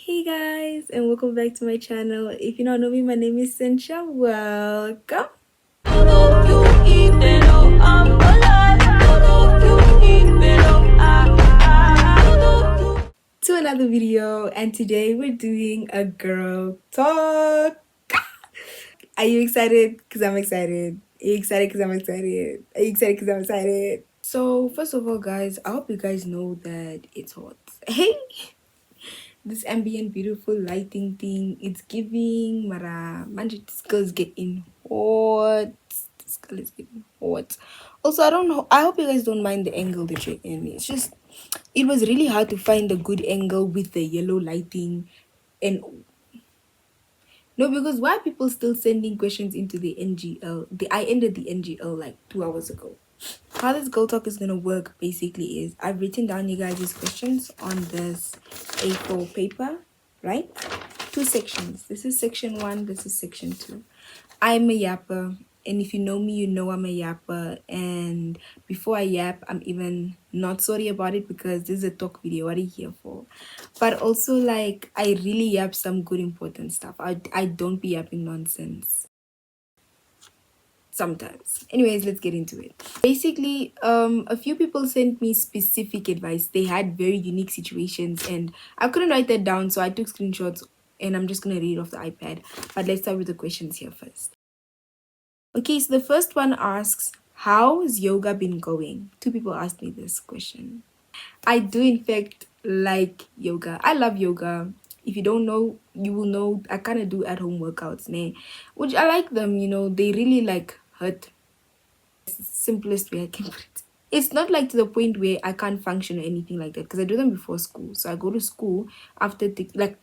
Hey guys, and welcome back to my channel. If you don't know me, my name is Sentia. Welcome to another video, and today we're doing a girl talk. Are you excited? Because I'm excited. Are you excited? Because I'm excited. Are you excited? Because I'm excited. So, first of all, guys, I hope you guys know that it's hot. Hey! This ambient beautiful lighting thing, it's giving mara manji, this girl's getting hot. This girl is getting hot. Also, I don't know, I hope you guys don't mind the angle that you're in. It's just, it was really hard to find a good angle with the yellow lighting. And no, because why are people still sending questions into the I ended the NGL like 2 hours ago. How this girl talk is gonna work basically is I've written down you guys' questions on this A4 paper, right? Two sections. This is section 1, this is section 2. I'm a yapper, and if you know me, you know I'm a yapper. And before I yap, I'm even not sorry about it because this is a talk video. What are you here for? But also, like, I really yap some good important stuff. I don't be yapping nonsense sometimes. Anyways, let's get into it. Basically, a few people sent me specific advice. They had very unique situations and I couldn't write that down, so I took screenshots and I'm just gonna read off the iPad. But let's start with the questions here first. Okay, so the first one asks, how's yoga been going? Two people asked me this question. I do in fact like yoga. I love yoga. If you don't know, you will know. I kind of do at home workouts, ne? Which I like them, they really like hurt. Simplest way I can put it. It's not like to the point where I can't function or anything like that because I do them before school. So I go to school after like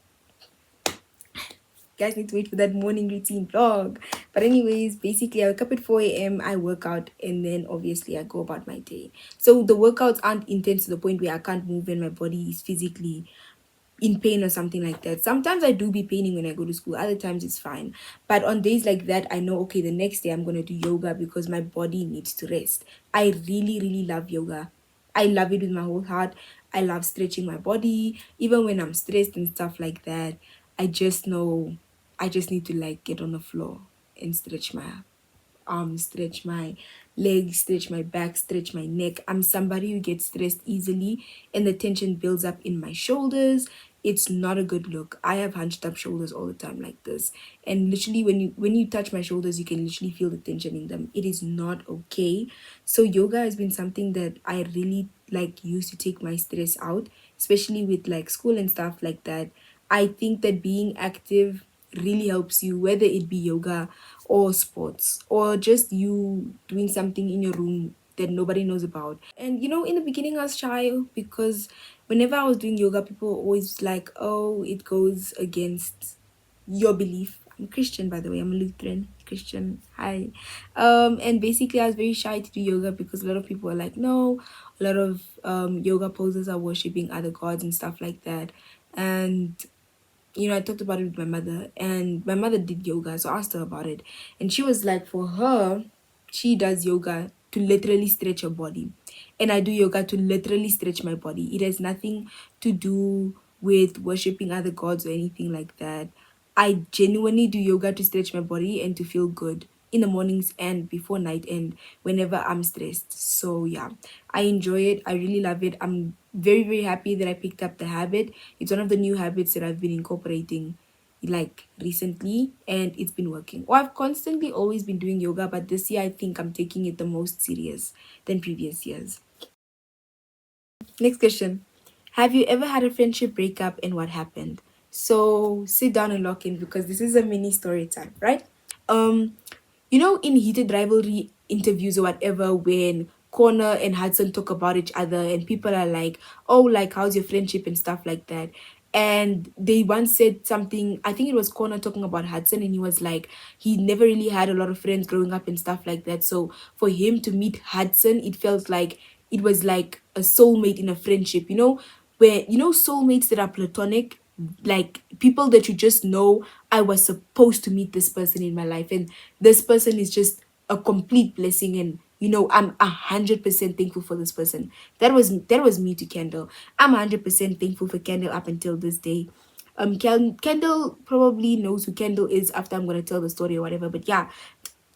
guys need to wait for that morning routine vlog. But anyways, basically I wake up at 4 a.m. I work out and then obviously I go about my day. So the workouts aren't intense to the point where I can't move and my body is physically in pain or something like that. Sometimes I do be paining when I go to school, other times it's fine. But on days like that, I know, okay, the next day I'm going to do yoga because my body needs to rest. I really, really love yoga. I love it with my whole heart. I love stretching my body, even when I'm stressed and stuff like that. I just know I just need to like get on the floor and stretch my arms, stretch my legs, stretch my back, stretch my neck. I'm somebody who gets stressed easily and the tension builds up in my shoulders. It's not a good look. I have hunched up shoulders all the time like this. And literally when you touch my shoulders, you can literally feel the tension in them. It is not okay. So yoga has been something that I really like use to take my stress out, especially with like school and stuff like that. I think that being active really helps you, whether it be yoga or sports or just you doing something in your room that nobody knows about. And in the beginning I was shy because whenever I was doing yoga, people were always like, oh, it goes against your belief. I'm Christian, by the way. I'm a Lutheran Christian. Hi. And basically I was very shy to do yoga because a lot of people are like, no, a lot of yoga poses are worshiping other gods and stuff like that. And I talked about it with my mother, and my mother did yoga, so I asked her about it. And she was like, for her, she does yoga to literally stretch her body. And I do yoga to literally stretch my body. It has nothing to do with worshiping other gods or anything like that. I genuinely do yoga to stretch my body and to feel good in the mornings and before night and whenever I'm stressed. So yeah, I enjoy it. I really love it. I'm very, very happy that I picked up the habit. It's one of the new habits that I've been incorporating like recently and it's been working. Well, I've constantly always been doing yoga, but this year I think I'm taking it the most serious than previous years. Next question. Have you ever had a friendship breakup and what happened? So sit down and lock in because this is a mini story time, right? Um, in heated rivalry interviews or whatever, when Connor and Hudson talk about each other and people are like, oh, like, how's your friendship and stuff like that. And they once said something, I think it was Connor talking about Hudson, and he was like, he never really had a lot of friends growing up and stuff like that. So for him to meet Hudson, it felt like it was like a soulmate in a friendship, where, soulmates that are platonic, like people that you just know, I was supposed to meet this person in my life and this person is just a complete blessing, and I'm 100% thankful for this person. That was me to Kendall. I'm 100% thankful for Kendall up until this day. Kendall probably knows who Kendall is after I'm gonna tell the story or whatever. But yeah,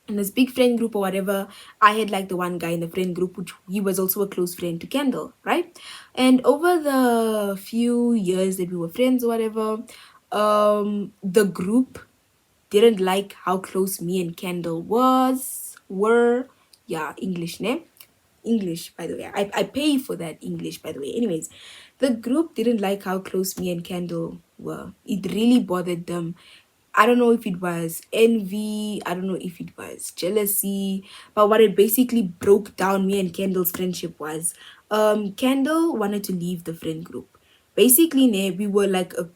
in this big friend group or whatever, I had like the one guy in the friend group, which he was also a close friend to Kendall, right? And over the few years that we were friends or whatever, the group didn't like how close me and Kendall were. Yeah, English name. English, by the way. I pay for that English, by the way. Anyways, the group didn't like how close me and Kendall were. It really bothered them. I don't know if it was envy, I don't know if it was jealousy, but what it basically broke down me and Kendall's friendship was Kendall wanted to leave the friend group. Basically, we were like a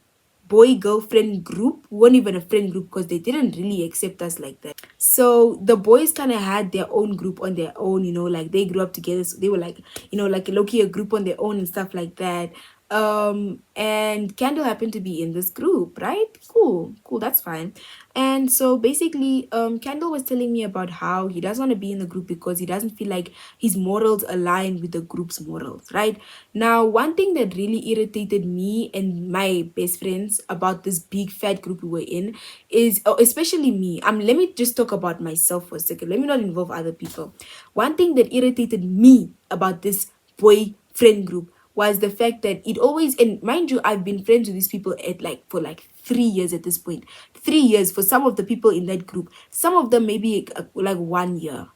boy girlfriend group. We weren't even a friend group because they didn't really accept us like that. So the boys kind of had their own group on their own, like they grew up together, so they were like, like a low-key a group on their own and stuff like that. And Kendall happened to be in this group, right? Cool, that's fine. And so basically, Kendall was telling me about how he doesn't want to be in the group because he doesn't feel like his morals align with the group's morals, right? Now, one thing that really irritated me and my best friends about this big fat group we were in is, especially me. Let me just talk about myself for a second. Let me not involve other people. One thing that irritated me about this boy friend group was the fact that it always, and mind you, I've been friends with these people at like for like 3 years at this point. 3 years for some of the people in that group. Some of them maybe like 1 year,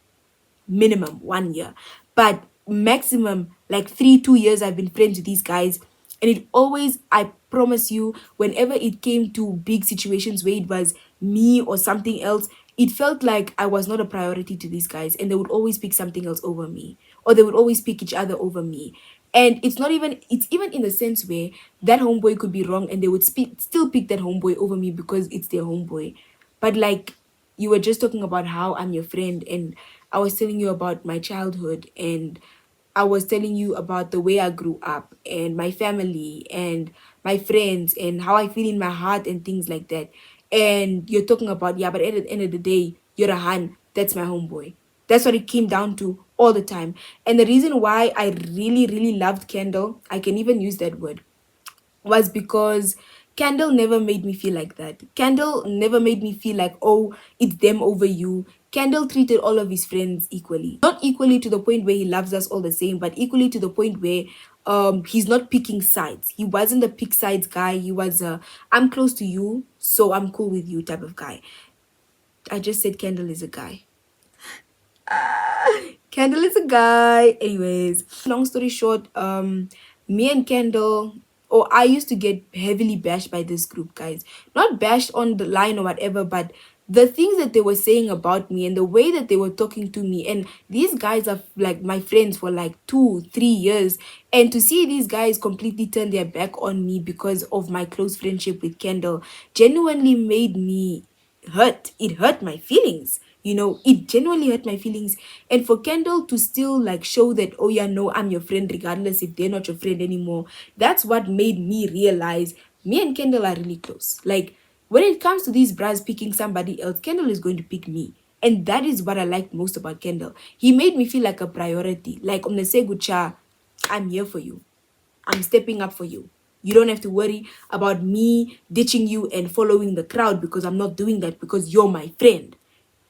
minimum 1 year, but maximum like 2 years I've been friends with these guys. And it always, I promise you, whenever it came to big situations where it was me or something else, it felt like I was not a priority to these guys, and they would always pick something else over me, or they would always pick each other over me. And it's even in the sense where that homeboy could be wrong and they would still pick that homeboy over me because it's their homeboy. But like, you were just talking about how I'm your friend, and I was telling you about my childhood, and I was telling you about the way I grew up and my family and my friends and how I feel in my heart and things like that. And you're talking about, yeah, but at the end of the day, you're a Han. That's my homeboy. That's what it came down to all the time. And the reason why I really, really loved Kendall, I can even use that word, was because Candle never made me feel like that. Candle never made me feel like, oh, it's them over you. Candle treated all of his friends equally. Not equally to the point where he loves us all the same, but equally to the point where he's not picking sides. He wasn't a pick sides guy. He was a I'm close to you, so I'm cool with you type of guy. I just said Candle is a guy. Kendall is a guy. Anyways, long story short, me and Kendall, or I used to get heavily bashed by this group, guys. Not bashed on the line or whatever, but the things that they were saying about me and the way that they were talking to me. And these guys are like my friends for like 2 3 years. And to see these guys completely turn their back on me because of my close friendship with Kendall genuinely made me hurt. It hurt my feelings. It genuinely hurt my feelings. And for Kendall to still like show that, oh yeah, no, I'm your friend regardless if they're not your friend anymore, that's what made me realize me and Kendall are really close. Like, when it comes to these bras picking somebody else, Kendall is going to pick me. And that is what I liked most about Kendall. He made me feel like a priority. Like, on the Segucha, I'm here for you. I'm stepping up for you. You don't have to worry about me ditching you and following the crowd, because I'm not doing that, because you're my friend.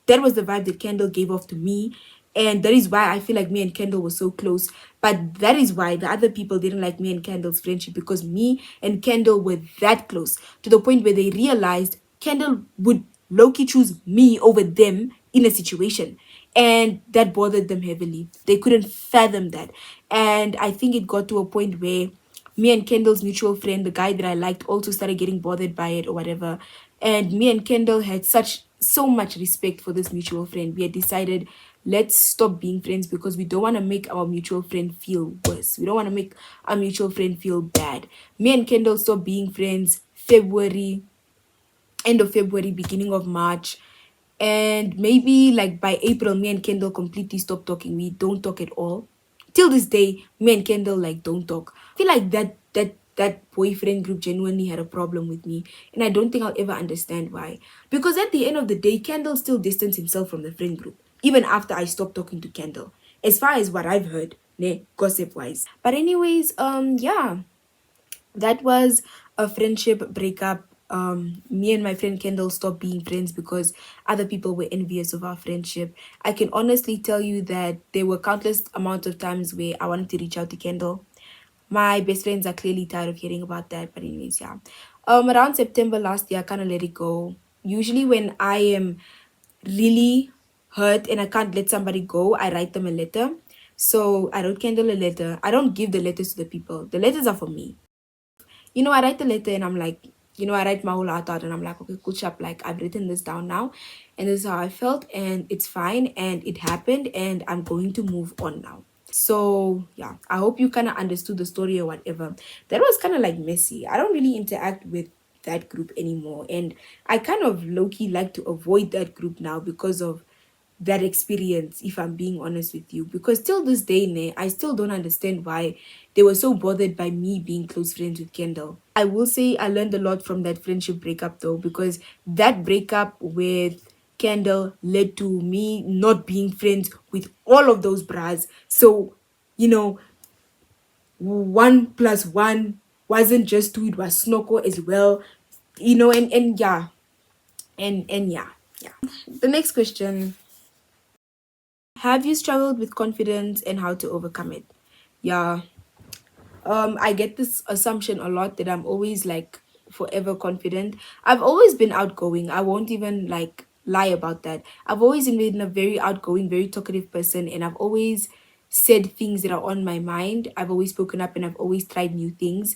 That was the vibe that Kendall gave off to me. And that is why I feel like me and Kendall were so close. But that is why the other people didn't like me and Kendall's friendship, because me and Kendall were that close to the point where they realized Kendall would low-key choose me over them in a situation. And that bothered them heavily. They couldn't fathom that. And I think it got to a point where me and Kendall's mutual friend, the guy that I liked, also started getting bothered by it or whatever. And me and Kendall had so much respect for this mutual friend. We had decided, let's stop being friends, because we don't want to make our mutual friend feel worse. We don't want to make our mutual friend feel bad. Me and Kendall stopped being friends February, end of February, beginning of March. And maybe like by April, me and Kendall completely stopped talking. We don't talk at all. Till this day, me and Kendall like don't talk. I feel like that boyfriend group genuinely had a problem with me. And I don't think I'll ever understand why. Because at the end of the day, Kendall still distanced himself from the friend group. Even after I stopped talking to Kendall. As far as what I've heard, gossip wise. But anyways, yeah, that was a friendship breakup. Me and my friend Kendall stopped being friends because other people were envious of our friendship. I can honestly tell you that there were countless amounts of times where I wanted to reach out to Kendall. My best friends are clearly tired of hearing about that, but anyways, yeah. Around September last year, I kind of let it go. Usually, when I am really hurt and I can't let somebody go, I write them a letter. So I wrote Kendall a letter. I don't give the letters to the people. The letters are for me. I write the letter and I'm like, I write my whole heart out and I'm like, okay, cool chap, like I've written this down now and this is how I felt and it's fine and it happened and I'm going to move on now. So yeah, I hope you kind of understood the story or whatever. That was kind of like messy. I don't really interact with that group anymore and I kind of low-key like to avoid that group now because of that experience, if I'm being honest with you, because till this day I still don't understand why they were so bothered by me being close friends with Kendall. I will say I learned a lot from that friendship breakup though, because that breakup with Kendall led to me not being friends with all of those bras. So, you know 1 plus 1 wasn't just two, it was snoko as well. And yeah, and yeah. The next question: have you struggled with confidence and how to overcome it? Yeah. I get this assumption a lot that I'm always like forever confident. I've always been outgoing. I won't even like lie about that. I've always been a very outgoing, very talkative person, and I've always said things that are on my mind. I've always spoken up and I've always tried new things,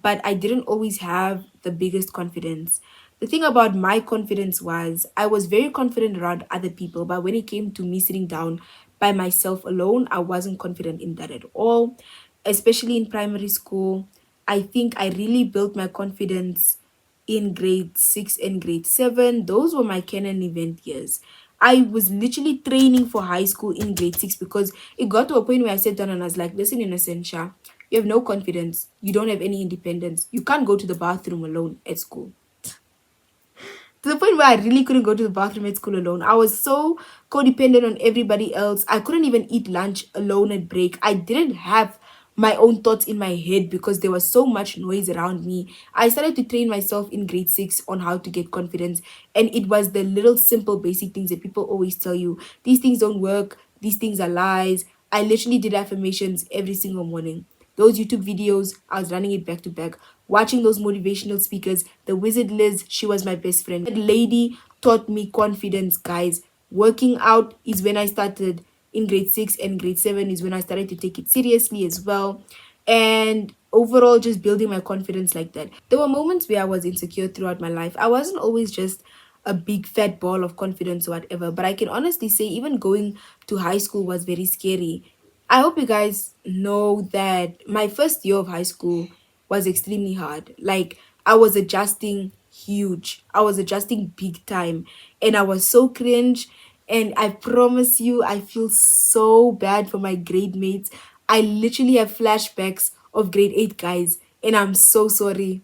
but I didn't always have the biggest confidence. The thing about my confidence was I was very confident around other people, but when it came to me sitting down by myself alone, I wasn't confident in that at all, especially in primary school. I think I really built my confidence in grade 6 and grade 7. Those were my canon event years. I was literally training for high school in grade 6 because it got to a point where I sat down and I was like, listen, Innocentia, you have no confidence. You don't have any independence. You can't go to the bathroom alone at school, to the point where I really couldn't go to the bathroom at school alone. I was so codependent on everybody else. I couldn't even eat lunch alone at break. I didn't have my own thoughts in my head because there was so much noise around me. I started to train myself in grade 6 on how to get confidence. And it was the little simple basic things that people always tell you. These things don't work. These things are lies. I literally did affirmations every single morning. Those YouTube videos, I was running it back to back, watching those motivational speakers. The Wizard Liz, she was my best friend. That lady taught me confidence, guys. Working out is when I started in grade 6, and grade 7 is when I started to take it seriously as well. And overall, just building my confidence like that. There were moments where I was insecure throughout my life. I wasn't always just a big fat ball of confidence or whatever, but I can honestly say even going to high school was very scary. I hope you guys know that my first year of high school was extremely hard. Like, I was adjusting huge. I was adjusting big time. And I was so cringe. And I promise you, I feel so bad for my grade mates. I literally have flashbacks of grade 8 guys. And I'm so sorry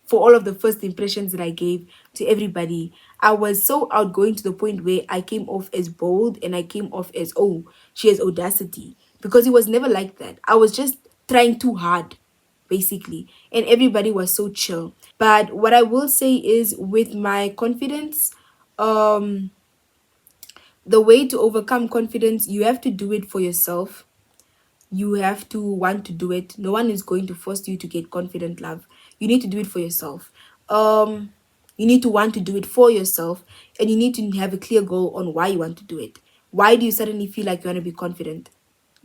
for all of the first impressions that I gave to everybody. I was so outgoing to the point where I came off as bold and I came off as, oh, she has audacity. Because it was never like that. I was just trying too hard, basically. And everybody was so chill. But what I will say is with my confidence, um, the way to overcome confidence, you have to do it for yourself. You have to want to do it. No one is going to force you to get confident, love. You need to do it for yourself. You need to want to do it for yourself, and you need to have a clear goal on why you want to do it. Why do you suddenly feel like you want to be confident?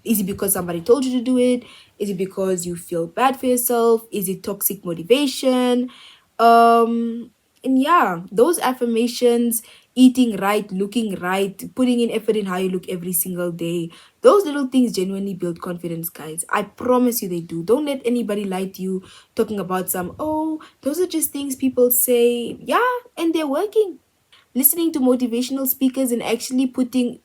Is it because somebody told you to do it? Is it because you feel bad for yourself? Is it toxic motivation? Um, and yeah, those affirmations, eating right, looking right, putting in effort in how you look every single day, those little things genuinely build confidence, guys. I promise you they do. Don't let anybody lie to you talking about some, oh, those are just things people say. Yeah, and they're working. Listening to motivational speakers and actually putting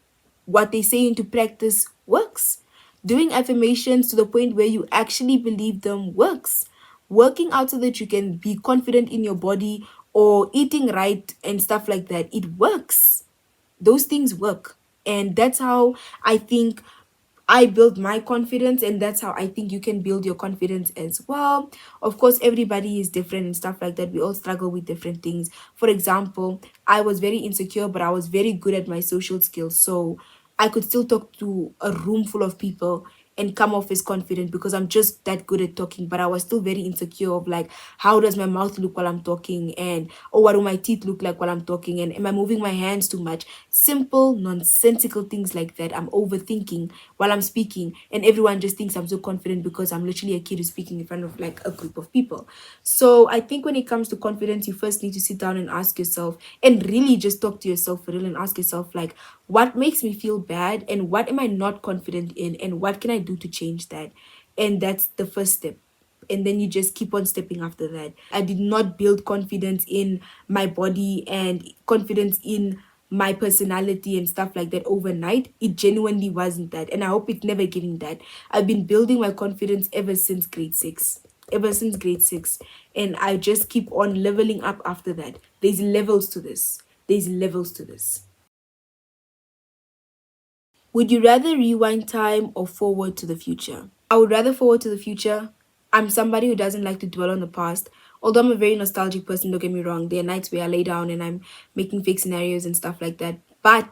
what they say into practice works. Doing affirmations to the point where you actually believe them works. Working out so that you can be confident in your body or eating right and stuff like that, it works. Those things work. And that's how I think I build my confidence, and that's how I think you can build your confidence as well. Of course, everybody is different and stuff like that. We all struggle with different things. For example, I was very insecure, but I was very good at my social skills. So I could still talk to a room full of people and come off as confident because I'm just that good at talking. But I was still very insecure of like, how does my mouth look while I'm talking? And oh, what do my teeth look like while I'm talking? And am I moving my hands too much? Simple, nonsensical things like that. I'm overthinking while I'm speaking, and everyone just thinks I'm so confident because I'm literally a kid who's speaking in front of like a group of people. So I think when it comes to confidence, you first need to sit down and ask yourself, and really just talk to yourself for real, and ask yourself like, what makes me feel bad, and what am I not confident in, and what can I do to change that? And that's the first step, and then you just keep on stepping after that. I did not build confidence in my body and confidence in my personality and stuff like that overnight. It genuinely wasn't that, and I hope it's never getting that. I've been building my confidence ever since grade 6. Ever since grade 6, and I just keep on leveling up after that. There's levels to this. There's levels to this. Would you rather rewind time or forward to the future? I would rather forward to the future. I'm somebody who doesn't like to dwell on the past. Although I'm a very nostalgic person, don't get me wrong. There are nights where I lay down and I'm making fake scenarios and stuff like that. But,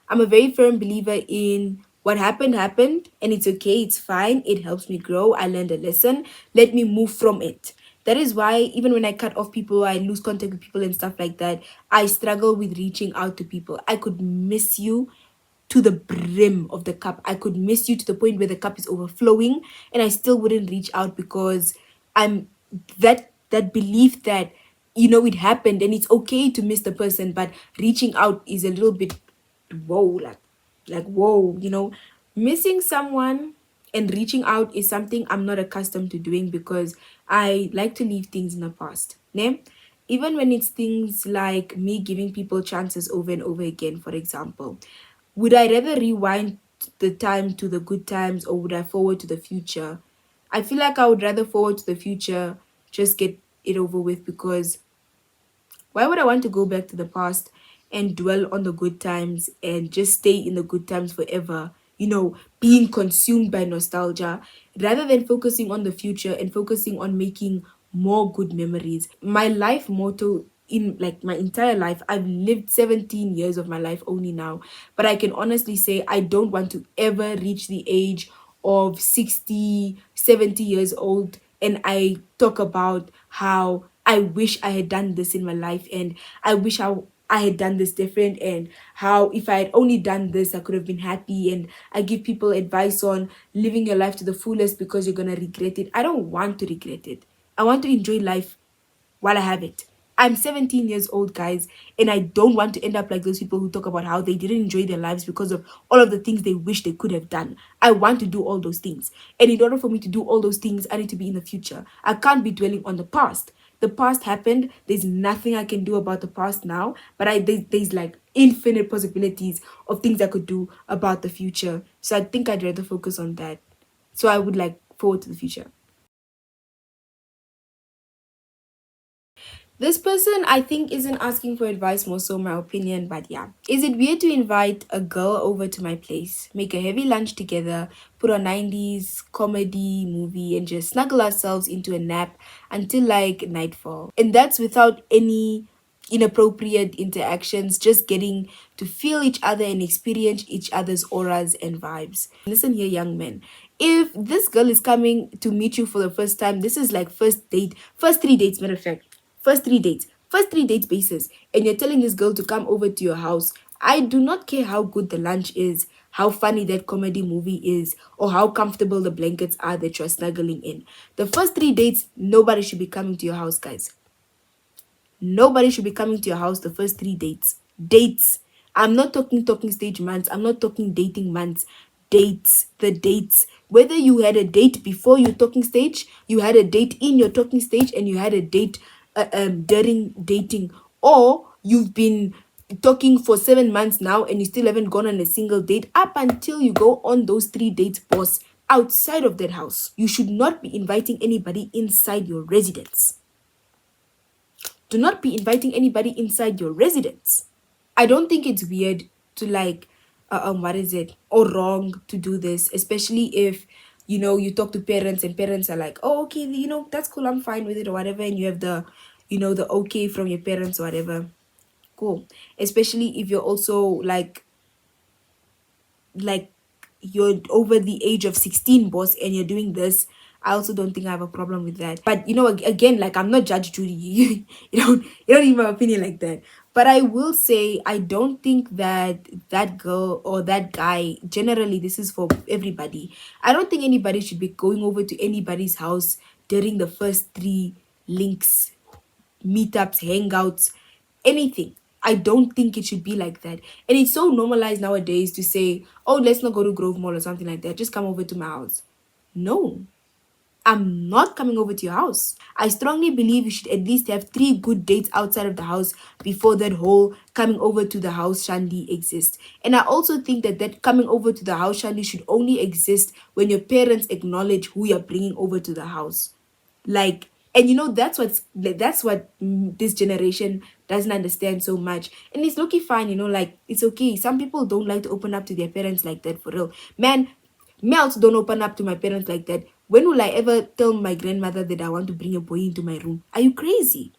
I'm a very firm believer in what happened, happened, and it's okay, it's fine. It helps me grow. I learned a lesson. Let me move from it. That is why even when I cut off people, I lose contact with people and stuff like that, I struggle with reaching out to people. I could miss you to the brim of the cup. I could miss you to the point where the cup is overflowing, and I still wouldn't reach out because I'm that belief that it happened and it's okay to miss the person, but reaching out is a little bit whoa, like whoa, missing someone and reaching out is something I'm not accustomed to doing because I like to leave things in the past. Ne? Even when it's things like me giving people chances over and over again, for example, would I rather rewind the time to the good times, or would I forward to the future? I feel like I would rather forward to the future, just get it over with, because why would I want to go back to the past and dwell on the good times and just stay in the good times forever? Being consumed by nostalgia rather than focusing on the future and focusing on making more good memories. My life motto in like my entire life, I've lived 17 years of my life only now, but I can honestly say I don't want to ever reach the age of 60, 70 years old and I talk about how I wish I had done this in my life, and I wish I had done this different, and how if I had only done this I could have been happy, and I give people advice on living your life to the fullest because you're going to regret it. I don't want to regret it. I want to enjoy life while I have it. I'm 17 years old, guys, and I don't want to end up like those people who talk about how they didn't enjoy their lives because of all of the things they wish they could have done. I want to do all those things. And in order for me to do all those things, I need to be in the future. I can't be dwelling on the past. The past happened. There's nothing I can do about the past now, but there's like infinite possibilities of things I could do about the future. So I think I'd rather focus on that. So I would like forward to the future. This person, I think, isn't asking for advice, more so my opinion, but yeah. Is it weird to invite a girl over to my place, make a heavy lunch together, put on 90s comedy movie, and just snuggle ourselves into a nap until like nightfall? And that's without any inappropriate interactions, just getting to feel each other and experience each other's auras and vibes. Listen here, young men. If this girl is coming to meet you for the first time, this is like first date, first 3 dates, matter of fact. First 3 dates basis, and you're telling this girl to come over to your house. I do not care how good the lunch is, how funny that comedy movie is, or how comfortable the blankets are that you're snuggling in. The first 3 dates, nobody should be coming to your house, guys. Nobody should be coming to your house the first 3 dates. Dates. I'm not talking stage months. I'm not talking dating months. Dates. The dates. Whether you had a date before your talking stage, you had a date in your talking stage, and you had a date during dating, or you've been talking for 7 months now and you still haven't gone on a single date up until you go on those 3 dates, boss. Outside of that house, you should not be inviting anybody inside your residence. Do not be inviting anybody inside your residence. I don't think it's weird to like what is it, or wrong to do this, especially if you talk to parents and parents are like, oh, okay, that's cool, I'm fine with it or whatever, and you have the the okay from your parents or whatever. Cool. Especially if you're also like you're over the age of 16, boss, and you're doing this. I also don't think I have a problem with that. But again, like, I'm not Judge Judy. You don't need my opinion like that. But I will say, I don't think that that girl or that guy, generally, this is for everybody. I don't think anybody should be going over to anybody's house during the first three links, meetups, hangouts, anything. I don't think it should be like that. And it's so normalized nowadays to say, oh, let's not go to Grove Mall or something like that. Just come over to my house. No, I'm not coming over to your house. I strongly believe you should at least have three good dates outside of the house before that whole coming over to the house shandy exists. And I also think that coming over to the house shandy should only exist when your parents acknowledge who you're bringing over to the house. Like, and that's what this generation doesn't understand so much. And it's looking fine, like, it's okay. Some people don't like to open up to their parents like that, for real, man. Me also don't open up to my parents like that. When will I ever tell my grandmother that I want to bring a boy into my room? Are you crazy?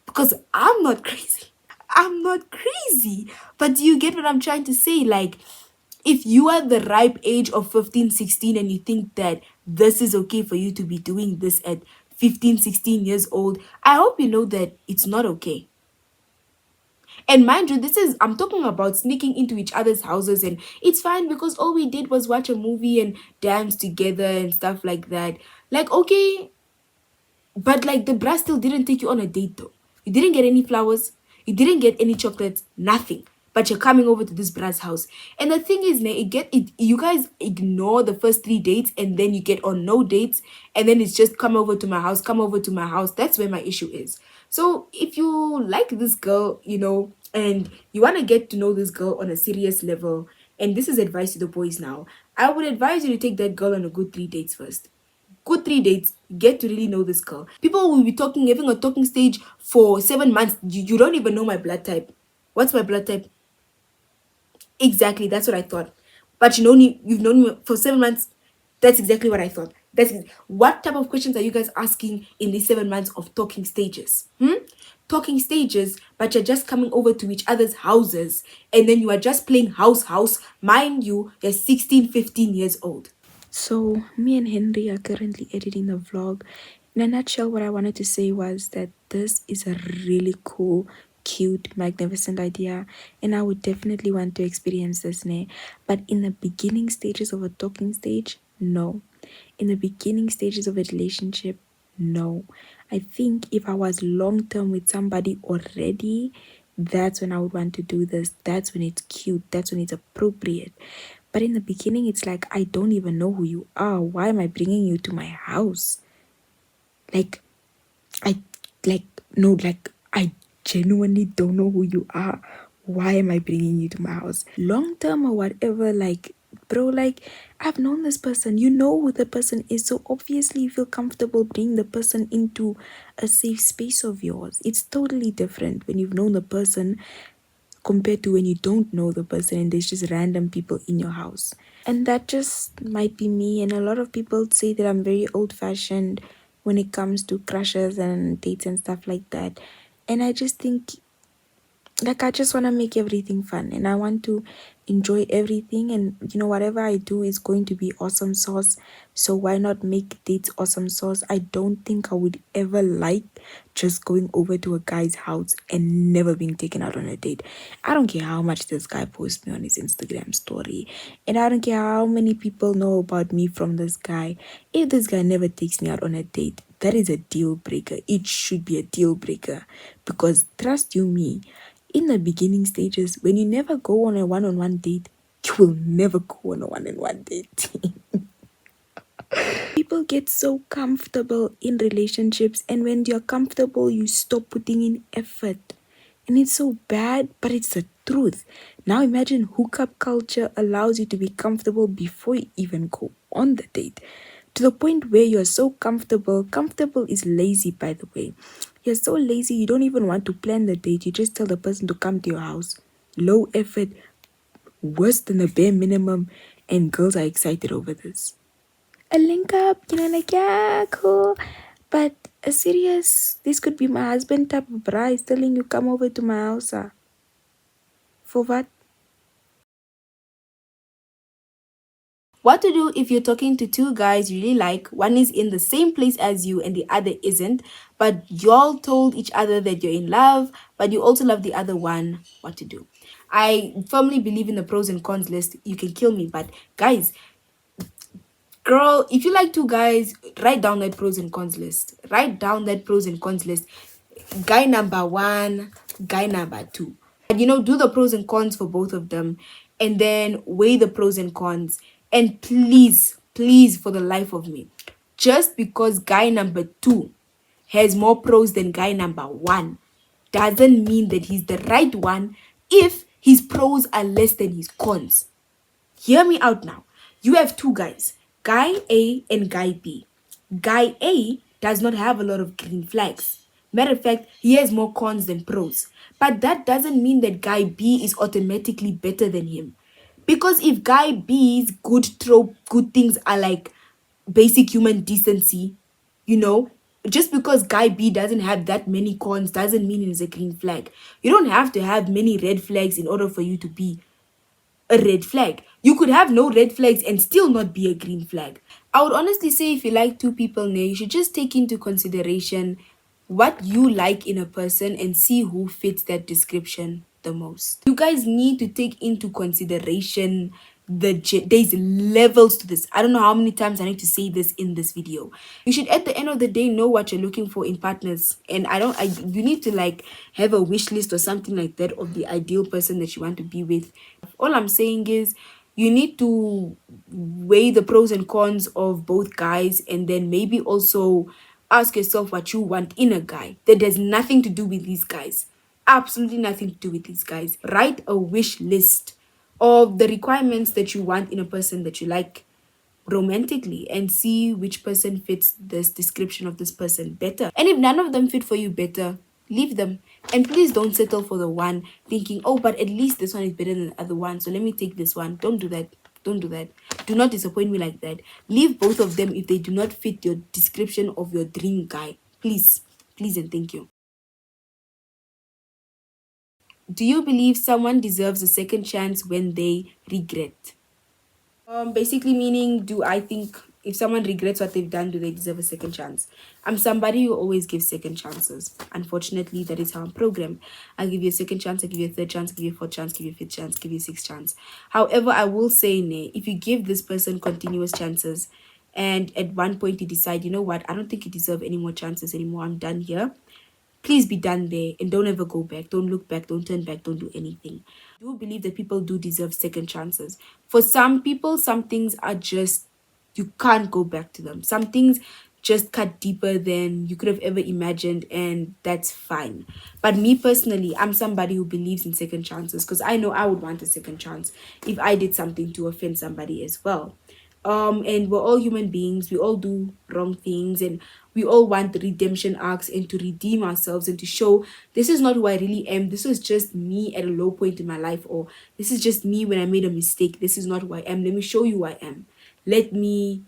Because I'm not crazy. I'm not crazy. But do you get what I'm trying to say? Like, if you are the ripe age of 15, 16, and you think that this is okay for you to be doing this at 15, 16 years old, I hope you know that it's not okay. And mind you, I'm talking about sneaking into each other's houses, and it's fine because all we did was watch a movie and dance together and stuff like that. Like, okay, but like, the bra still didn't take you on a date though. You didn't get any flowers. You didn't get any chocolates. Nothing. But you're coming over to this bra's house. And the thing is, you guys ignore the first three dates and then you get on no dates, and then it's just come over to my house, come over to my house. That's where my issue is. So if you like this girl, and you want to get to know this girl on a serious level, and this is advice to the boys now, I would advise you to take that girl on a good 3 dates first. Good 3 dates, get to really know this girl. People will be talking, having a talking stage for 7 months. You don't even know my blood type. What's my blood type? Exactly, that's what I thought. But you've known me for 7 months. That's exactly what I thought. What type of questions are you guys asking in these 7 months of talking stages? Talking stages, but you're just coming over to each other's houses, and then you are just playing house. Mind you, you're 16, 15 years old. So, me and Henry are currently editing the vlog. In a nutshell, what I wanted to say was that this is a really cool, cute, magnificent idea, and I would definitely want to experience this. Ne? But in the beginning stages of a talking stage, no. In the beginning stages of a relationship, no. I think if I was long term with somebody already, that's when I would want to do this. That's when it's cute. That's when it's appropriate. But in the beginning, it's like, I don't even know who you are. Why am I bringing you to my house? Like, I, like, no, like, I genuinely don't know who you are. Why am I bringing you to my house? Long term or whatever, like, bro, like, I've known this person. You know who the person is. So obviously, you feel comfortable bringing the person into a safe space of yours. It's totally different when you've known the person compared to when you don't know the person and there's just random people in your house. And that just might be me. And a lot of people say that I'm very old fashioned when it comes to crushes and dates and stuff like that. And I just think, like, I just want to make everything fun and I want to enjoy everything. And, whatever I do is going to be awesome sauce. So why not make dates awesome sauce? I don't think I would ever like just going over to a guy's house and never being taken out on a date. I don't care how much this guy posts me on his Instagram story, and I don't care how many people know about me from this guy. If this guy never takes me out on a date, that is a deal breaker. It should be a deal breaker, because trust you me, in the beginning stages, when you never go on a one-on-one date, you will never go on a one-on-one date. People get so comfortable in relationships, and when you're comfortable, you stop putting in effort. And it's so bad, but it's the truth. Now imagine hookup culture allows you to be comfortable before you even go on the date. To the point where you're so comfortable. Comfortable is lazy, by the way. You're so lazy, you don't even want to plan the date. You just tell the person to come to your house. Low effort, worse than the bare minimum, and girls are excited over this. A link up, like, yeah, cool. But a serious, this could be my husband type of bride telling you come over to my house. For what? What to do if you're talking to two guys you really like, one is in the same place as you and the other isn't, but y'all told each other that you're in love, but you also love the other one. What to do? I firmly believe in the pros and cons list. You can kill me, but guys, girl, if you like two guys, write down that pros and cons list. Write down that pros and cons list. Guy number one, guy number two. And do the pros and cons for both of them and then weigh the pros and cons. And please, please, for the life of me, just because guy number two has more pros than guy number one doesn't mean that he's the right one if his pros are less than his cons. Hear me out now. You have two guys, guy A and guy B. Guy A does not have a lot of green flags. Matter of fact, he has more cons than pros. But that doesn't mean that guy B is automatically better than him. Because if guy B's good things are like basic human decency, you know, just because guy B doesn't have that many cons doesn't mean he's a green flag. You don't have to have many red flags in order for you to be a red flag. You could have no red flags and still not be a green flag. I would honestly say if you like two people now, you should just take into consideration what you like in a person and see who fits that description the most. You guys need to take into consideration there's levels to this. I don't know how many times I need to say this in this video. You should at the end of the day know what you're looking for in partners, and you need to like have a wish list or something like that of the ideal person that you want to be with. All I'm saying is you need to weigh the pros and cons of both guys and then maybe also ask yourself what you want in a guy that has nothing to do with these guys. Absolutely nothing to do with these guys. Write a wish list of the requirements that you want in a person that you like romantically and see which person fits this description of this person better. And if none of them fit for you better, leave them. And please don't settle for the one thinking, oh, but at least this one is better than the other one, so let me take this one. Don't do that. Don't do that. Do not disappoint me like that. Leave both of them if they do not fit your description of your dream guy. Please. Please and thank you. Do you believe someone deserves a second chance when they regret? Basically meaning, do I think if someone regrets what they've done, do they deserve a second chance? I'm somebody who always gives second chances. Unfortunately, that is how I'm programmed. I'll give you a second chance, I'll give you a third chance, I'll give you a fourth chance, give you a fifth chance, give you a sixth chance. However, I will say, nay, if you give this person continuous chances and at one point you decide, you know what, I don't think you deserve any more chances anymore, I'm done here, please be done there and don't ever go back. Don't look back. Don't turn back. Don't do anything. I do believe that people do deserve second chances. For some people, some things are just, you can't go back to them. Some things just cut deeper than you could have ever imagined, and that's fine. But me personally, I'm somebody who believes in second chances because I know I would want a second chance if I did something to offend somebody as well. And we're all human beings, we all do wrong things, and we all want redemption arcs and to redeem ourselves and to show this is not who I really am, this is just me at a low point in my life, or this is just me when I made a mistake, this is not who I am, let me show you who I am, let me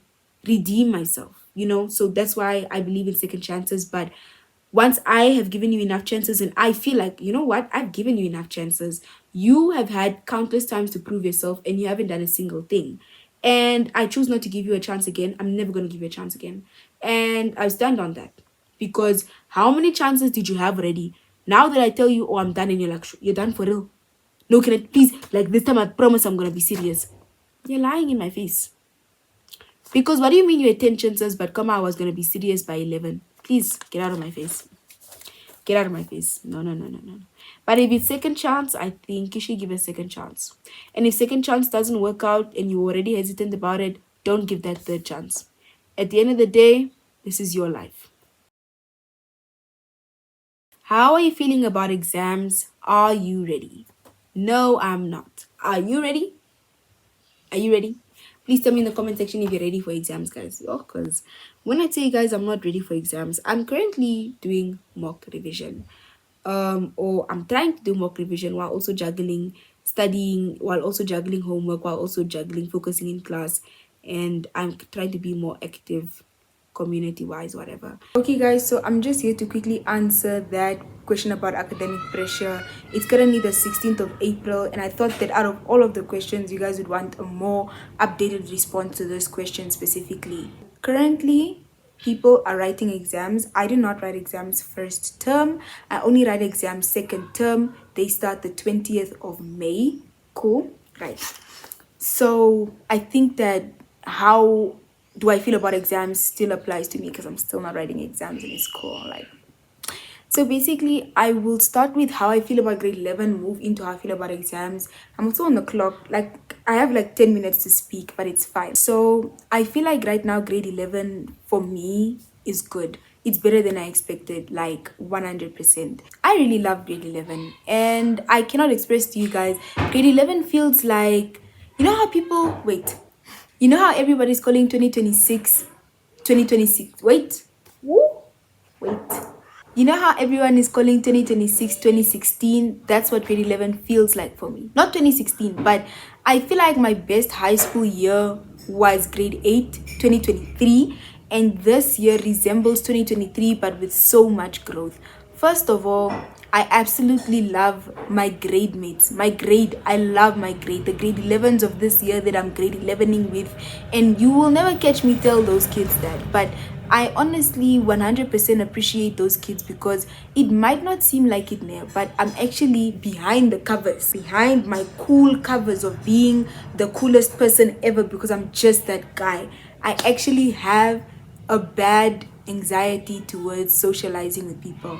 redeem myself, so that's why I believe in second chances. But once I have given you enough chances and I feel like, you know what, I've given you enough chances, you have had countless times to prove yourself and you haven't done a single thing. And I choose not to give you a chance again. I'm never going to give you a chance again. And I stand on that. Because how many chances did you have already? Now that I tell you, oh, I'm done, and you're like, you're done for real? No, can I please, like this time I promise I'm going to be serious. You're lying in my face. Because what do you mean you had 10 chances, but come I was going to be serious by 11? Please, get out of my face. Get out of my face. No, no, no, no, no. But if it's second chance, I think you should give a second chance. And if second chance doesn't work out and you're already hesitant about it, don't give that third chance. At the end of the day, this is your life. How are you feeling about exams? Are you ready? No, I'm not. Are you ready? Are you ready? Please tell me in the comment section if you're ready for exams, guys. Oh, because when I tell you guys I'm not ready for exams, I'm currently doing mock revision. Or I'm trying to do mock revision while also juggling studying while also juggling homework, while also juggling focusing in class, and I'm trying to be more active community wise, whatever. Okay guys, so I'm just here to quickly answer that question about academic pressure. It's currently the 16th of April, and I thought that out of all of the questions, you guys would want a more updated response to this question specifically. Currently, people are writing exams. I do not write exams first term. I only write exams second term. They start the 20th of May. Cool. Right. So I think that how do I feel about exams still applies to me because I'm still not writing exams in school. Like, so basically, I will start with how I feel about grade 11, move into how I feel about exams. I'm also on the clock. Like, I have like 10 minutes to speak, but it's fine. So I feel like right now, grade 11 for me is good. It's better than I expected, like 100%. I really love grade 11, and I cannot express to you guys. Grade 11 feels like, you know how people, wait, you know how everybody's calling 2026, 2026, wait, woo, wait. You know how everyone is calling 2026 2016? That's what grade 11 feels like for me. Not 2016, but I feel like my best high school year was grade 8, 2023, and this year resembles 2023 but with so much growth. First of all, I absolutely love my grade mates. My grade, I love my grade. The grade 11s of this year that I'm grade 11ing with. And you will never catch me tell those kids that. But I honestly 100% appreciate those kids because it might not seem like it now, but I'm actually behind the covers, behind my cool covers of being the coolest person ever because I'm just that guy. I actually have a bad anxiety towards socializing with people,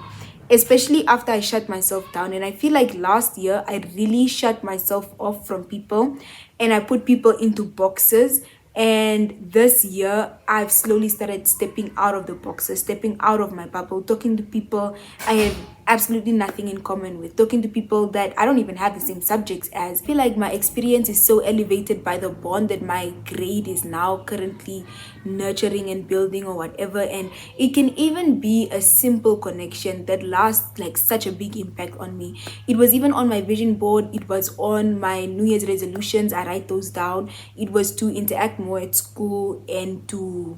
especially after I shut myself down. And I feel like last year I really shut myself off from people and I put people into boxes. And this year I've slowly started stepping out of the boxes, stepping out of my bubble, talking to people I have absolutely nothing in common with, talking to people that I don't even have the same subjects as. I feel like my experience is so elevated by the bond that my grade is now currently nurturing and building or whatever. And it can even be a simple connection that lasts like such a big impact on me. It was even on my vision board, it was on my New Year's resolutions. I write those down. It was to interact more at school and to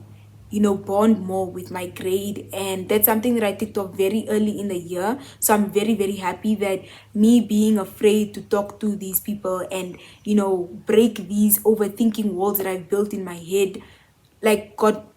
bond more with my grade, and that's something that I ticked off very early in the year. So I'm very very happy that me being afraid to talk to these people and break these overthinking walls that I've built in my head like got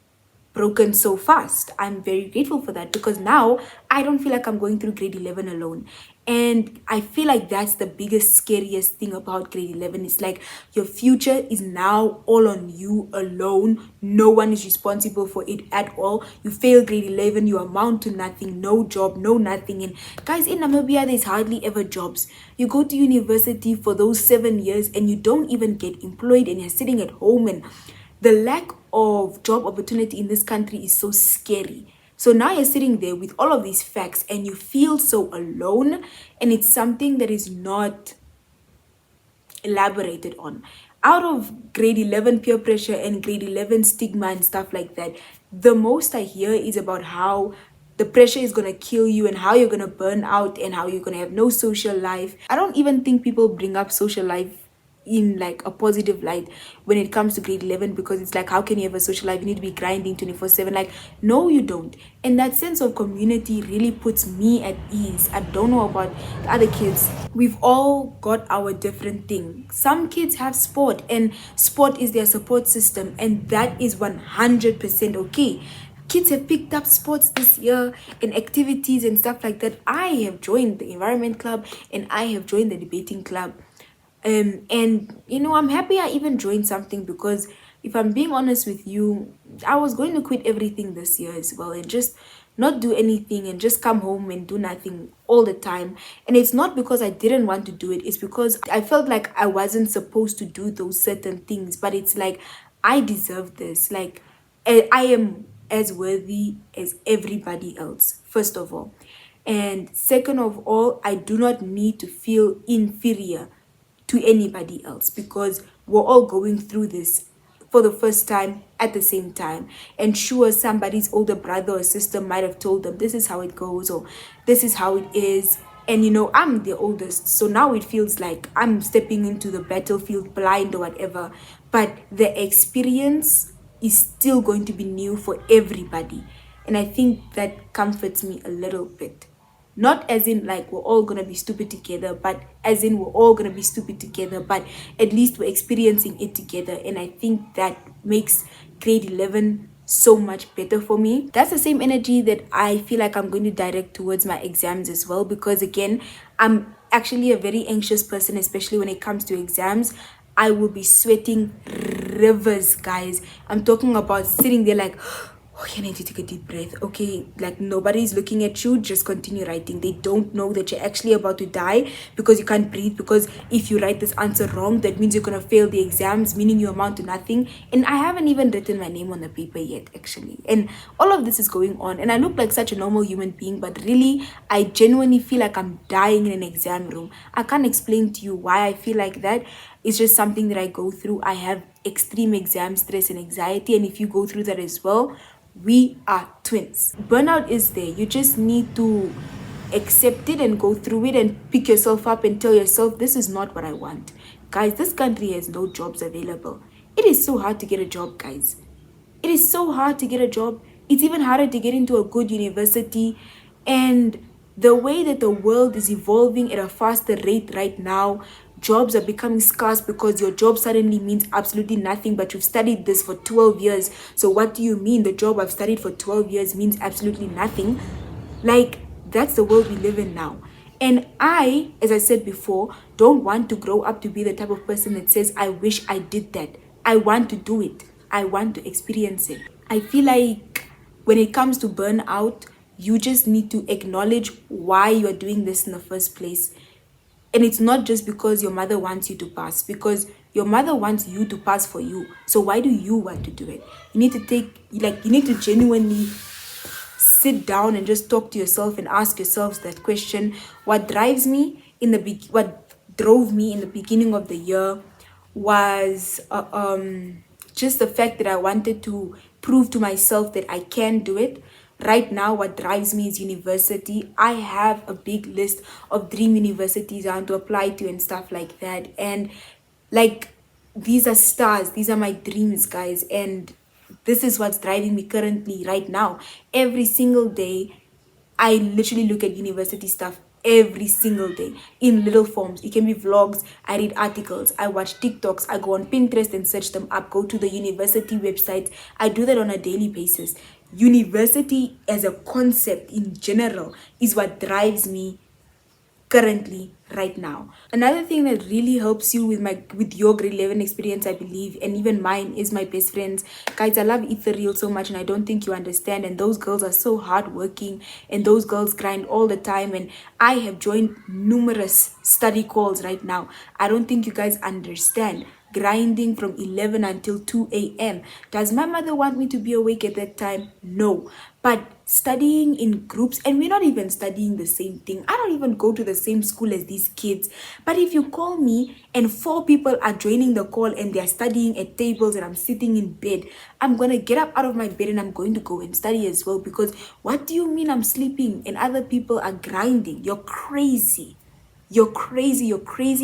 broken so fast. I'm very grateful for that because now I don't feel like I'm going through grade 11 alone. And I feel like that's the biggest, scariest thing about grade 11. It's like your future is now all on you alone. No one is responsible for it at all. You fail grade 11, you amount to nothing, no job, no nothing. And guys, in Namibia, there's hardly ever jobs. You go to university for those 7 years and you don't even get employed and you're sitting at home, and the lack of job opportunity in this country is so scary. So now you're sitting there with all of these facts and you feel so alone, and it's something that is not elaborated on. Out of grade 11 peer pressure and grade 11 stigma and stuff like that, the most I hear is about how the pressure is going to kill you and how you're going to burn out and how you're going to have no social life. I don't even think people bring up social life in like a positive light when it comes to grade 11, because it's like, how can you have a social life? You need to be grinding 24/7. Like, no you don't. And that sense of community really puts me at ease. I don't know about the other kids. We've all got our different thing. Some kids have sport and sport is their support system, and that is 100% okay. Kids have picked up sports this year and activities and stuff like that. I have joined the environment club and I have joined the debating club. And I'm happy I even joined something, because if I'm being honest with you, I was going to quit everything this year as well and just not do anything and just come home and do nothing all the time. And it's not because I didn't want to do it, it's because I felt like I wasn't supposed to do those certain things. But it's like, I deserve this. Like, I am as worthy as everybody else, first of all. And second of all, I do not need to feel inferior to anybody else, because we're all going through this for the first time at the same time. And sure, somebody's older brother or sister might have told them this is how it goes or this is how it is, And I'm the oldest, so now it feels like I'm stepping into the battlefield blind or whatever. But the experience is still going to be new for everybody. And I think that comforts me a little bit. Not as in like we're all gonna be stupid together, but as in we're all gonna be stupid together, but at least we're experiencing it together. And I think that makes grade 11 so much better for me. That's the same energy that I feel like I'm going to direct towards my exams as well, because again, I'm actually a very anxious person, especially when it comes to exams. I will be sweating rivers, guys. I'm talking about sitting there like, okay, I need to take a deep breath. Okay, like nobody's looking at you, just continue writing. They don't know that you're actually about to die because you can't breathe. Because if you write this answer wrong, that means you're gonna fail the exams, meaning you amount to nothing. And I haven't even written my name on the paper yet, actually. And all of this is going on, and I look like such a normal human being, but really, I genuinely feel like I'm dying in an exam room. I can't explain to you why I feel like that. It's just something that I go through. I have extreme exam stress and anxiety, and if you go through that as well, we are twins. Burnout is there. You just need to accept it and go through it and pick yourself up and tell yourself, this is not what I want. Guys, this country has no jobs available. It is so hard to get a job, guys. It is so hard to get a job. It's even harder to get into a good university. And the way that the world is evolving at a faster rate right now, jobs are becoming scarce because your job suddenly means absolutely nothing, but you've studied this for 12 years. So what do you mean the job I've studied for 12 years means absolutely nothing? Like, that's the world we live in now. And I, as I said before, don't want to grow up to be the type of person that says, I wish I did that. I want to do it. I want to experience it. I feel like when it comes to burnout, you just need to acknowledge why you're doing this in the first place. And it's not just because your mother wants you to pass, because your mother wants you to pass for you. So why do you want to do it? You need to you need to genuinely sit down and just talk to yourself and ask yourselves that question. What drove me in the beginning of the year was just the fact that I wanted to prove to myself that I can do it. Right now, what drives me is university. I have a big list of dream universities I want to apply to and stuff like that. And like, these are stars, these are my dreams, guys. And this is what's driving me currently right now. Every single day, I literally look at university stuff every single day in little forms. It can be vlogs, I read articles, I watch TikToks, I go on Pinterest and search them up, go to the university websites. I do that on a daily basis. University as a concept in general is what drives me currently right now. Another thing that really helps you with your grade 11 experience, I believe, and even mine, is my best friends. Guys, I love Ethereal so much, and I don't think you understand. And those girls are so hardworking, and those girls grind all the time. And I have joined numerous study calls right now. I don't think you guys understand. Grinding from 11 until 2 a.m. Does my mother want me to be awake at that time? No. But studying in groups, and we're not even studying the same thing. I don't even go to the same school as these kids. But if you call me and 4 people are joining the call and they're studying at tables and I'm sitting in bed, I'm going to get up out of my bed and I'm going to go and study as well. Because what do you mean I'm sleeping and other people are grinding? You're crazy. You're crazy,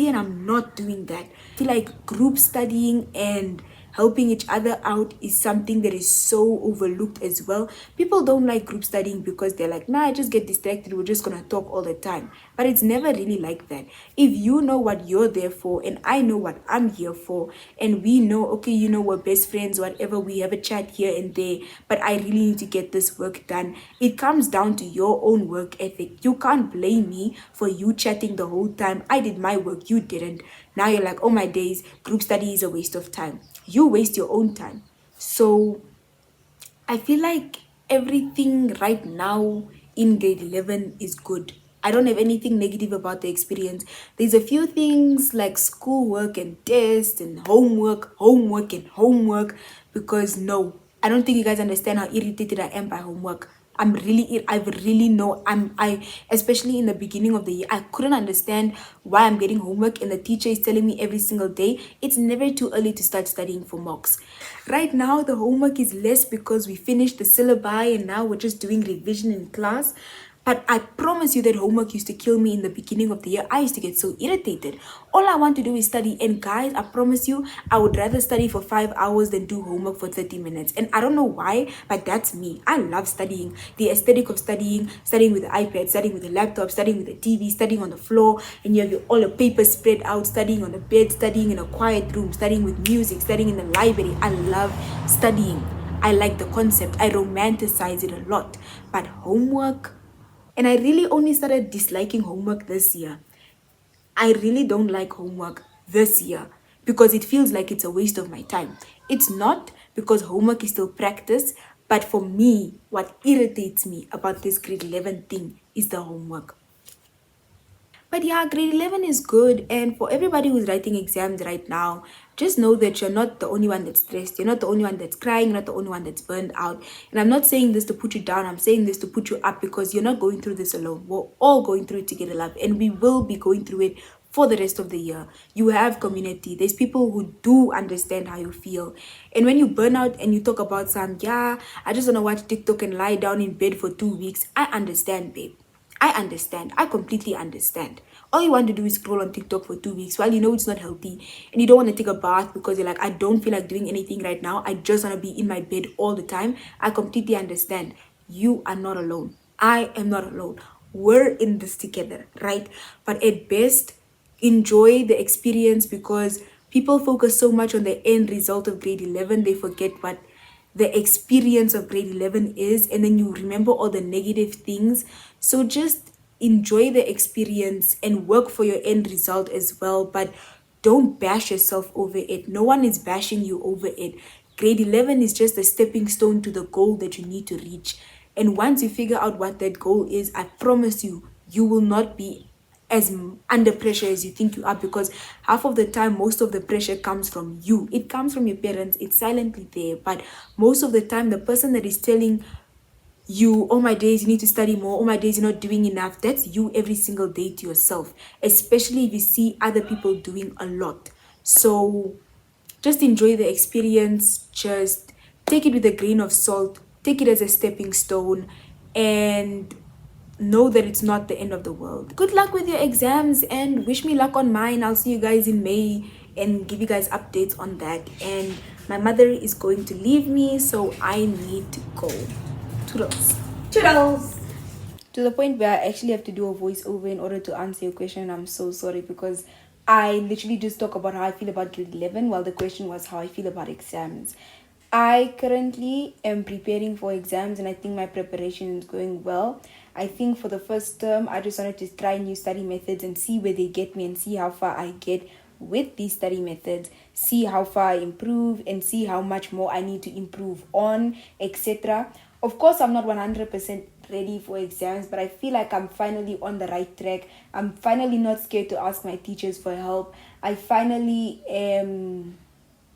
and I'm not doing that. I feel like group studying and helping each other out is something that is so overlooked as well. People don't like group studying because they're like, nah, I just get distracted, we're just gonna talk all the time. But it's never really like that. If you know what you're there for and I know what I'm here for, and we know, okay, we're best friends, whatever, we have a chat here and there, but I really need to get this work done. It comes down to your own work ethic. You can't blame me for you chatting the whole time. I did my work, you didn't. Now you're like, oh my days, group study is a waste of time. You waste your own time. So I feel like everything right now in grade 11 is good. I don't have anything negative about the experience. There's a few things like schoolwork and tests and homework and homework. Because no, I don't think you guys understand how irritated I am by homework. I really know I especially in the beginning of the year, I couldn't understand why I'm getting homework and the teacher is telling me every single day it's never too early to start studying for mocks. Right now the homework is less because we finished the syllabi and now we're just doing revision in class. But I promise you that homework used to kill me in the beginning of the year. I used to get so irritated. All I want to do is study. And guys, I promise you, I would rather study for 5 hours than do homework for 30 minutes. And I don't know why, but that's me. I love studying. The aesthetic of studying, studying with the iPad, studying with the laptop, studying with the TV, studying on the floor, and you have all your papers spread out, studying on the bed, studying in a quiet room, studying with music, studying in the library. I love studying. I like the concept. I romanticize it a lot. But homework, and I really only started disliking homework this year. I really don't like homework this year because it feels like it's a waste of my time. It's not, because homework is still practice, but for me, what irritates me about this grade 11 thing is the homework. But yeah, grade 11 is good. And for everybody who's writing exams right now, just know that you're not the only one that's stressed. You're not the only one that's crying. You're not the only one that's burned out. And I'm not saying this to put you down. I'm saying this to put you up, because you're not going through this alone. We're all going through it together, love. And we will be going through it for the rest of the year. You have community. There's people who do understand how you feel. And when you burn out and you talk about some, yeah, I just want to watch TikTok and lie down in bed for 2 weeks, I understand, babe. I understand. I completely understand. All you want to do is scroll on TikTok for 2 weeks while you know it's not healthy, and you don't want to take a bath because you're like, I don't feel like doing anything right now. I just want to be in my bed all the time. I completely understand. You are not alone. I am not alone. We're in this together, right? But at best, enjoy the experience, because people focus so much on the end result of grade 11, they forget what the experience of grade 11 is, and then you remember all the negative things. So just enjoy the experience and work for your end result as well, but don't bash yourself over it. No one is bashing you over it. Grade 11 is just a stepping stone to the goal that you need to reach. And once you figure out what that goal is, I promise you, you will not be as under pressure as you think you are, because half of the time most of the pressure comes from you. It comes from your parents, it's silently there, but most of the time the person that is telling you, oh my days, you need to study more, oh my days, you're not doing enough, that's you every single day to yourself, especially if you see other people doing a lot. So just enjoy the experience, just take it with a grain of salt, take it as a stepping stone, and know that it's not the end of the world. Good luck with your exams and wish me luck on mine. I'll see you guys in May and give you guys updates on that. And my mother is going to leave me, so I need to go. Toodles. Toodles! To the point where I actually have to do a voiceover in order to answer your question. I'm so sorry, because I literally just talk about how I feel about grade 11 while the question was how I feel about exams. I currently am preparing for exams, and I think my preparation is going well. I think for the first term, I just wanted to try new study methods and see where they get me and see how far I get with these study methods, see how far I improve and see how much more I need to improve on, etc. Of course, I'm not 100% ready for exams, but I feel like I'm finally on the right track. I'm finally not scared to ask my teachers for help. I finally am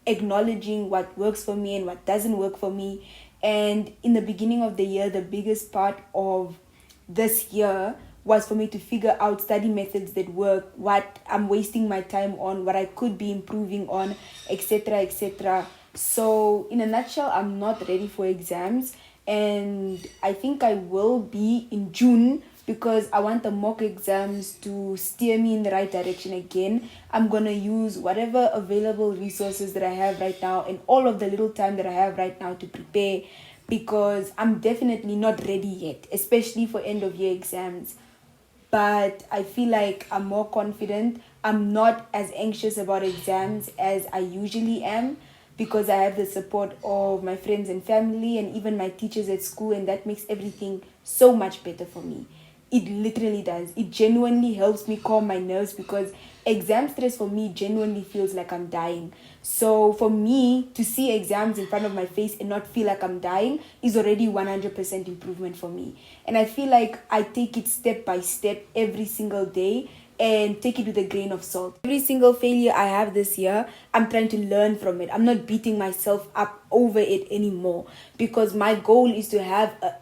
acknowledging what works for me and what doesn't work for me. And in the beginning of the year, the biggest part of this year was for me to figure out study methods that work, what I'm wasting my time on, what I could be improving on, etc., etc. So in a nutshell, I'm not ready for exams, and I think I will be in June, because I want the mock exams to steer me in the right direction again. I'm gonna use whatever available resources that I have right now and all of the little time that I have right now to prepare, because I'm definitely not ready yet, especially for end of year exams. But I feel like I'm more confident. I'm not as anxious about exams as I usually am, because I have the support of my friends and family and even my teachers at school, and that makes everything so much better for me. It literally does. It genuinely helps me calm my nerves, because exam stress for me genuinely feels like I'm dying. So for me to see exams in front of my face and not feel like I'm dying is already 100% improvement for me. And I feel like I take it step by step every single day and take it with a grain of salt. Every single failure I have this year, I'm trying to learn from it. I'm not beating myself up over it anymore, because my goal is to have a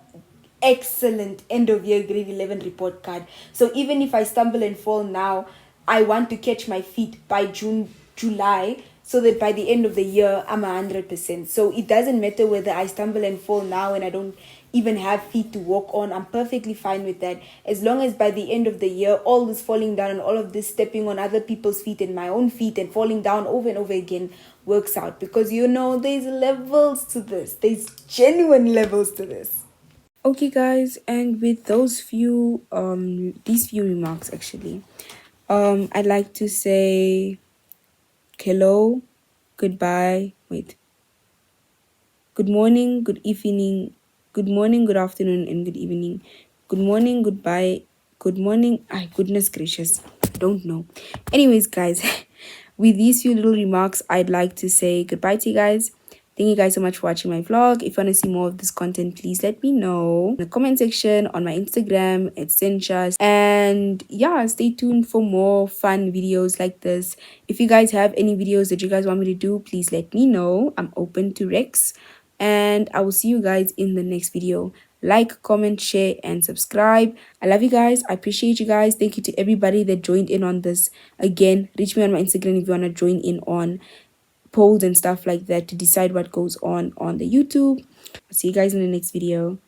excellent end of year grade 11 report card. So even if I stumble and fall now, I want to catch my feet by June, July, so that by the end of the year I'm 100%. So it doesn't matter whether I stumble and fall now and I don't even have feet to walk on. I'm perfectly fine with that. As long as by the end of the year, all this falling down and all of this stepping on other people's feet and my own feet and falling down over and over again works out. Because there's levels to this, there's genuine levels to this. Okay, guys, and with these few remarks actually, I'd like to say hello, goodbye, good morning, good evening, good morning, good afternoon, and good evening. Good morning, goodbye, good morning. Ay, goodness gracious, don't know. Anyways, guys, with these few little remarks, I'd like to say goodbye to you guys. Thank you guys so much for watching my vlog. If you want to see more of this content, please let me know in the comment section on my Instagram, Innocentia. And yeah, stay tuned for more fun videos like this. If you guys have any videos that you guys want me to do, please let me know. I'm open to Rex. And I will see you guys in the next video. Like, comment, share, and subscribe. I love you guys. I appreciate you guys. Thank you to everybody that joined in on this. Again, reach me on my Instagram if you want to join in on polls and stuff like that to decide what goes on the YouTube. I'll see you guys in the next video.